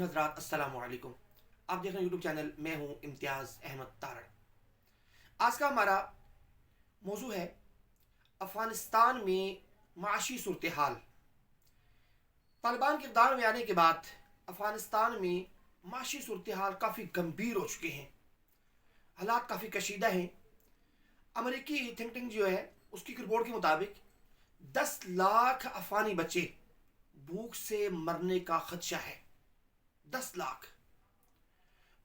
हजरात अस्सलाम वालेकुम। आप देख रहे हैं यूट्यूब चैनल, मैं हूं इम्तियाज़ अहमद तारड़। आज का हमारा मौजू है अफ़गानिस्तान में माशी सूरत हाल। तालिबान के इक़्तिदार में आने के बाद अफ़गानिस्तान में माशी सूरत हाल काफ़ी गंभीर हो चुके हैं, हालात काफ़ी कशीदा हैं। अमेरिकी थिंक टैंक जो है उसकी रिपोर्ट के मुताबिक 10 लाख अफ़गानी बच्चे भूख से मरने का खदशा है। 10 लाख।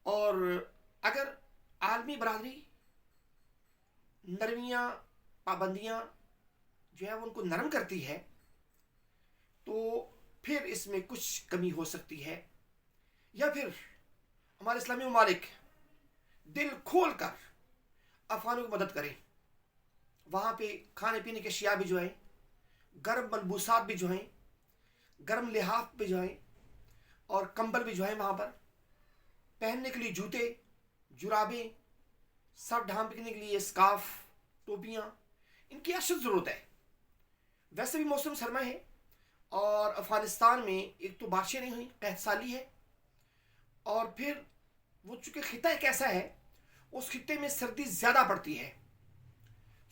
और अगर आलमी बरादरी नरमियाँ, पाबंदियाँ जो है वो उनको नरम करती है तो फिर इसमें कुछ कमी हो सकती है, या फिर हमारे इस्लामी ममालिक दिल खोल कर अफ़गानों की मदद करें। वहाँ पे खाने पीने के अशिया भी जो हैं, गर्म मलबूसात भी जो हैं, गर्म लिहाफ भी जो हैं और कंबल भी जो है, वहाँ पर पहनने के लिए जूते, जुराबें, सर ढांपने के लिए स्कार्फ, टोपियाँ, इनकी अशद ज़रूरत है। वैसे भी मौसम सरमा है और अफ़गानिस्तान में एक तो बारिशें नहीं हुई, कहत साली है, और फिर वो चूँकि खिता एक ऐसा है उस खिते में सर्दी ज़्यादा पड़ती है।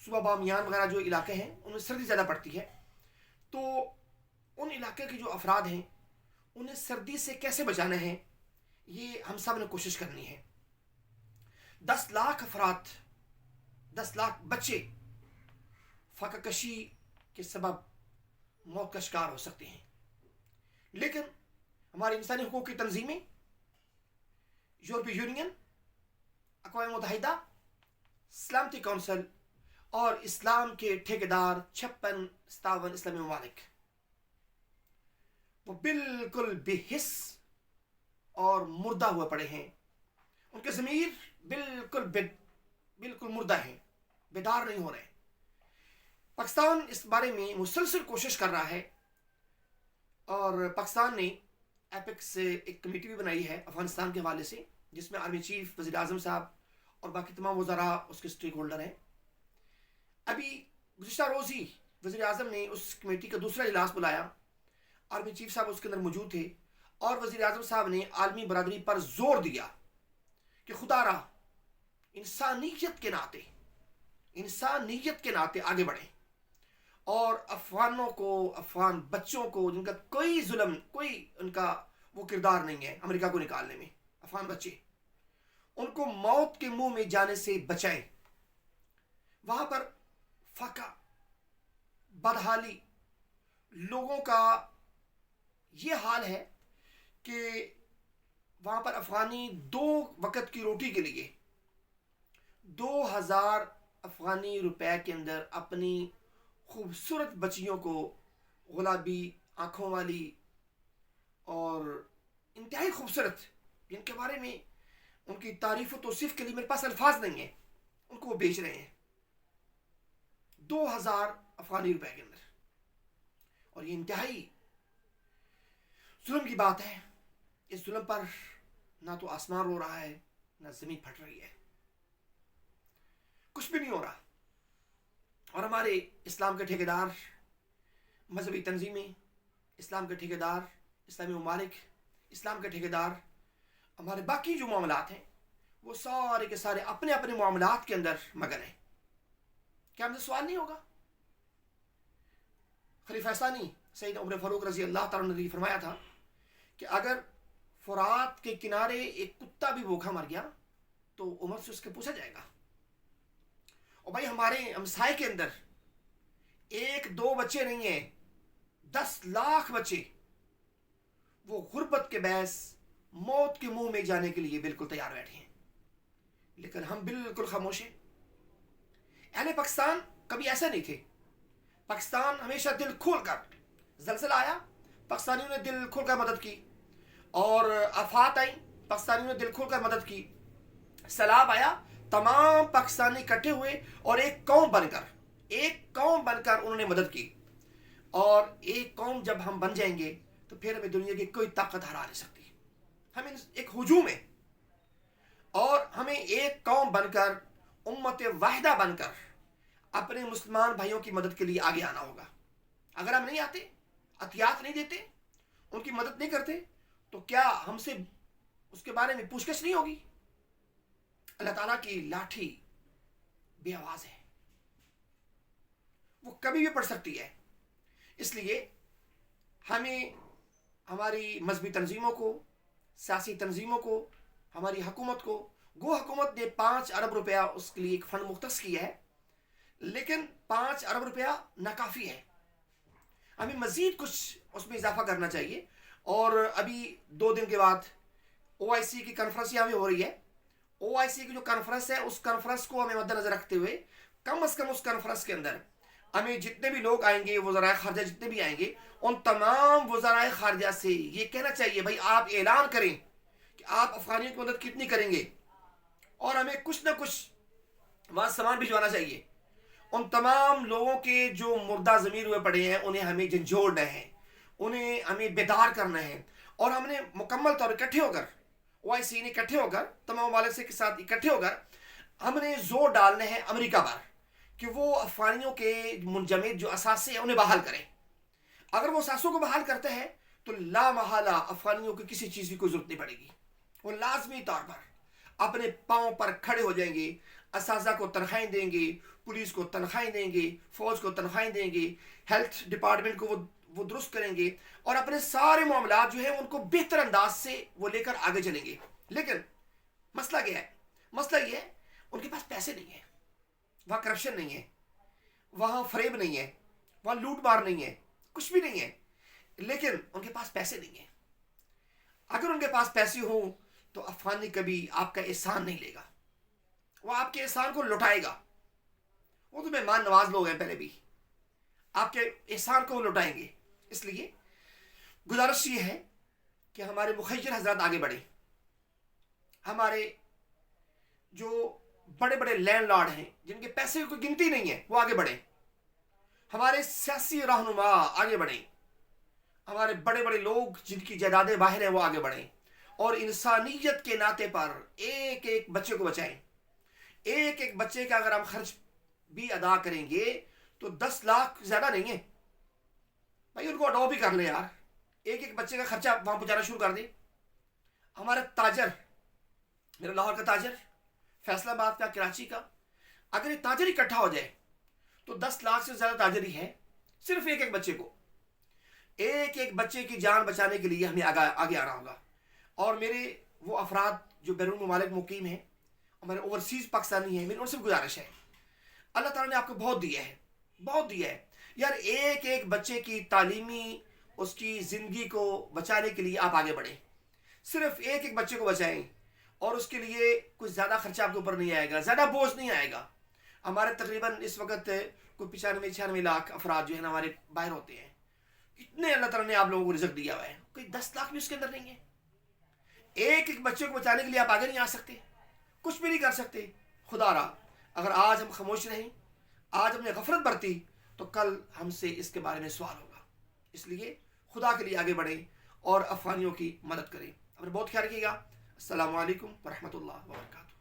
सुबह बामियान वगैरह जो इलाके हैं उनमें सर्दी ज़्यादा पड़ती है। तो उन इलाके के जो अफराद हैं उन्हें सर्दी से कैसे बचाना है, ये हम सब ने कोशिश करनी है। 10 लाख अफराद, 10 लाख बच्चे फ़ाक़ाकशी के सबब मौत का शिकार हो सकते हैं। लेकिन हमारी इंसानी हुकूक़ की तंजीमें, यूरोपीय यूनियन, अक़वाम मुत्तहिदा, सलामती कौंसिल और इस्लाम के ठेकेदार 56-57 इस्लामी ममालिक वो बिल्कुल बेहिस और मुर्दा हुए पड़े हैं। उनके ज़मीर बिल्कुल मुर्दा हैं, बेदार नहीं हो रहे। पाकिस्तान इस बारे में मुसलसल कोशिश कर रहा है और पाकिस्तान ने एपेक्स से एक कमेटी भी बनाई है अफ़गानिस्तान के हवाले से, जिसमें आर्मी चीफ, वज़ीर आज़म साहब और बाकी तमाम वज़रा उसके स्टेक होल्डर हैं। अभी गुज़िश्ता रोज़ ही वज़ीर आज़म ने उस कमेटी का दूसरा इजलास बुलाया, आर्मी चीफ साहब उसके अंदर मौजूद थे और वज़ीर आज़म साहब ने आलमी बरादरी पर जोर दिया कि खुदारा इंसानियत के नाते आगे बढ़ें और अफ़गानों को, अफ़गान बच्चों को जिनका कोई जुल्म, कोई उनका वो किरदार नहीं है अमेरिका को निकालने में, अफ़गान बच्चे, उनको मौत के मुंह में जाने से बचाएं। वहाँ पर फ़ाका, बदहाली, लोगों का ये हाल है कि वहाँ पर अफ़गानी 2 वक़्त की रोटी के लिए 2000 अफ़गानी रुपए के अंदर अपनी खूबसूरत बच्चियों को, गुलाबी आँखों वाली और इंतहाई खूबसूरत, जिनके बारे में उनकी तारीफ़ व तौसीफ़ के लिए मेरे पास अल्फाज नहीं है, उनको वो बेच रहे हैं 2000 अफ़गानी रुपए के अंदर। और ये इंतहाई जुल्म की बात है। इस जुल्म पर ना तो आसमान रो रहा है, ना ज़मीन फट रही है, कुछ भी नहीं हो रहा। और हमारे इस्लाम के ठेकेदार, मजहबी तंजीमें, इस्लाम के ठेकेदार, इस्लामी ममालिक, इस्लाम के ठेकेदार, हमारे बाकी जो मामलात हैं वो सारे के सारे अपने अपने मामलात के अंदर मगन हैं। क्या हमसे सवाल नहीं होगा? खलीफा सानी सैयद उमर फारूक रज़ी अल्लाह तआला ने फरमाया था कि अगर फुरात के किनारे एक कुत्ता भी भूखा मर गया तो उमर से उसके पूछा जाएगा। और भाई हमारे हमसाए के अंदर 1-2 बच्चे नहीं हैं, 10 लाख बच्चे वो गुर्बत के बहस, मौत के मुंह में जाने के लिए बिल्कुल तैयार बैठे हैं। लेकिन हम बिल्कुल खामोश हैं। अहले पाकिस्तान कभी ऐसा नहीं थे। पाकिस्तान हमेशा दिल खोल कर, ज़लज़ला आया पाकिस्तानियों ने दिल खोल कर मदद की, और आफात आई पाकिस्तानियों ने दिल खोल कर मदद की, सैलाब आया तमाम पाकिस्तानी इकट्ठे हुए और एक कौम बनकर उन्होंने मदद की। और एक कौम जब हम बन जाएंगे तो फिर हमें दुनिया की कोई ताकत हरा नहीं सकती। हम एक हुजूम है और हमें एक कौम बनकर, उम्मत वाहिदा बनकर अपने मुसलमान भाइयों की मदद के लिए आगे आना होगा। अगर हम नहीं आते, अतियात नहीं देते, उनकी मदद नहीं करते, تو کیا ہم سے اس کے بارے میں پوچھ گچھ نہیں ہوگی؟ اللہ تعالیٰ کی لاٹھی بے آواز ہے، وہ کبھی بھی پڑ سکتی ہے. اس لیے ہمیں ہماری مذہبی تنظیموں کو، سیاسی تنظیموں کو، ہماری حکومت کو، گو حکومت نے 5 ارب روپیہ اس کے لیے ایک فنڈ مختص کیا ہے، لیکن 5 ارب روپیہ ناکافی ہے. ہمیں مزید کچھ اس میں اضافہ کرنا چاہیے. اور ابھی 2 دن کے بعد OIC کی کانفرنس یہاں پہ ہو رہی ہے. OIC کی جو کانفرنس ہے، اس کانفرنس کو ہمیں مد نظر رکھتے ہوئے کم از کم اس کانفرنس کے اندر ہمیں جتنے بھی لوگ آئیں گے، وزرائے خارجہ جتنے بھی آئیں گے، ان تمام وزرائے خارجہ سے یہ کہنا چاہیے بھائی آپ اعلان کریں کہ آپ افغانیوں کی مدد کتنی کریں گے، اور ہمیں کچھ نہ کچھ وہاں سامان بھجوانا چاہیے. ان تمام لوگوں کے جو مردہ ضمیر ہوئے پڑے ہیں انہیں ہمیں جھنجھوڑنا ہے، انہیں ہمیں بیدار کرنا ہے. اور ہم نے مکمل طور اکٹھے ہو کر، OIC نے اکٹھے ہو کر، تمام ممالک کے ساتھ اکٹھے ہو کر ہم نے زور ڈالنا ہے امریکہ پر کہ وہ افغانیوں کے منجمد جو اثاثے ہیں انہیں بحال کریں. اگر وہ اثاثوں کو بحال کرتے ہیں تو لا محالہ افغانیوں کی کسی چیز کی کوئی ضرورت نہیں پڑے گی. وہ لازمی طور پر اپنے پاؤں پر کھڑے ہو جائیں گے، اساتذہ کو تنخواہیں دیں گے، پولیس کو تنخواہیں دیں گے، فوج کو تنخواہیں دیں گے، ہیلتھ ڈپارٹمنٹ کو وہ درست کریں گے، اور اپنے سارے معاملات جو ہیں ان کو بہتر انداز سے وہ لے کر آگے چلیں گے. لیکن مسئلہ کیا ہے؟ مسئلہ یہ ہے ان کے پاس پیسے نہیں ہیں، وہاں کرپشن نہیں ہے، وہاں فریب نہیں ہے، وہاں لوٹ مار نہیں ہے، کچھ بھی نہیں ہے. لیکن ان کے پاس پیسے نہیں ہیں. اگر ان کے پاس پیسے ہوں تو افغانی کبھی آپ کا احسان نہیں لے گا، وہ آپ کے احسان کو لٹائے گا. وہ تو مہمان نواز لوگ ہیں، پہلے بھی آپ کے احسان کو لٹائیں گے. اس لیے گزارش یہ ہے کہ ہمارے مخیر حضرات آگے بڑھیں، ہمارے جو بڑے بڑے لینڈ لارڈ ہیں جن کے پیسے کی کوئی گنتی نہیں ہے وہ آگے بڑھیں، ہمارے سیاسی رہنما آگے بڑھیں، ہمارے بڑے بڑے لوگ جن کی جائیدادیں باہر ہیں وہ آگے بڑھیں، اور انسانیت کے ناطے پر ایک ایک بچے کو بچائیں. ایک ایک بچے کا اگر ہم خرچ بھی ادا کریں گے تو 10 لاکھ زیادہ نہیں ہے بھائی. ان کو اڈاؤ بھی کر لیں یار، ایک ایک بچے کا خرچہ وہاں پہنچانا شروع کر دیں. ہمارا تاجر، میرا لاہور کا تاجر، فیصل آباد کا، کراچی کا، اگر یہ تاجر اکٹھا ہو جائے تو 10 لاکھ سے زیادہ تاجر ہی ہے صرف ایک ایک بچے کو. ایک ایک بچے کی جان بچانے کے لیے ہمیں آگے آنا ہوگا. اور میرے وہ افراد جو بیرون ممالک مقیم ہیں، ہمارے اوورسیز پاکستانی ہیں، میری ان سے گزارش ہے، اللہ تعالیٰ نے آپ کو بہت دیا ہے، بہت دیا ہے یار. ایک ایک بچے کی تعلیمی، اس کی زندگی کو بچانے کے لیے آپ آگے بڑھیں. صرف ایک ایک بچے کو بچائیں، اور اس کے لیے کچھ زیادہ خرچہ آپ کے اوپر نہیں آئے گا، زیادہ بوجھ نہیں آئے گا. ہمارے تقریباً اس وقت کوئی 95-96 لاکھ افراد جو ہے نا ہمارے باہر ہوتے ہیں. اتنے اللہ تعالیٰ نے آپ لوگوں کو رزق دیا ہوا ہے، کوئی 10 لاکھ بھی اس کے اندر نہیں ہے. ایک ایک بچے کو بچانے کے لیے آپ آگے نہیں آ سکتے، کچھ بھی نہیں کر سکتے. خدا را اگر آج ہم خاموش رہیں، آج ہم نے غفلت برتی، تو کل ہم سے اس کے بارے میں سوال ہوگا. اس لیے خدا کے لیے آگے بڑھیں اور افغانیوں کی مدد کریں. اپنا بہت خیال رکھیے گا. السلام علیکم ورحمۃ اللہ وبرکاتہ.